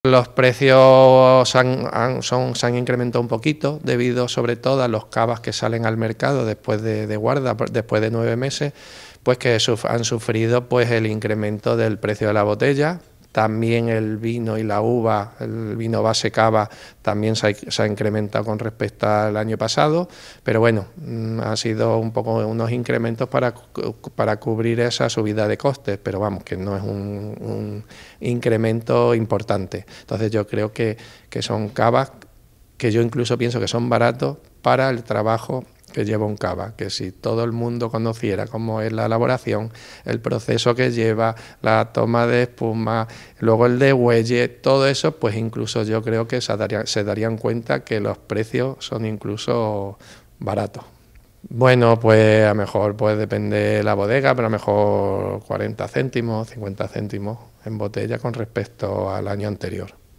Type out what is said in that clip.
Los precios se han incrementado un poquito debido sobre todo a los cavas que salen al mercado después de guarda, después de 9 meses, pues que han sufrido pues el incremento del precio de la botella. También el vino y la uva, el vino base cava, también se ha incrementado con respecto al año pasado, pero bueno, ha sido un poco unos incrementos para cubrir esa subida de costes, pero vamos, que no es un incremento importante. Entonces yo creo que son cavas que yo incluso pienso que son baratos para el trabajo que lleva un cava, que si todo el mundo conociera cómo es la elaboración, el proceso que lleva, la toma de espuma, luego el degüelle, todo eso, pues incluso yo creo que se darían cuenta que los precios son incluso baratos. Bueno, pues a lo mejor pues depende de la bodega, pero a lo mejor 40 céntimos, 50 céntimos en botella con respecto al año anterior.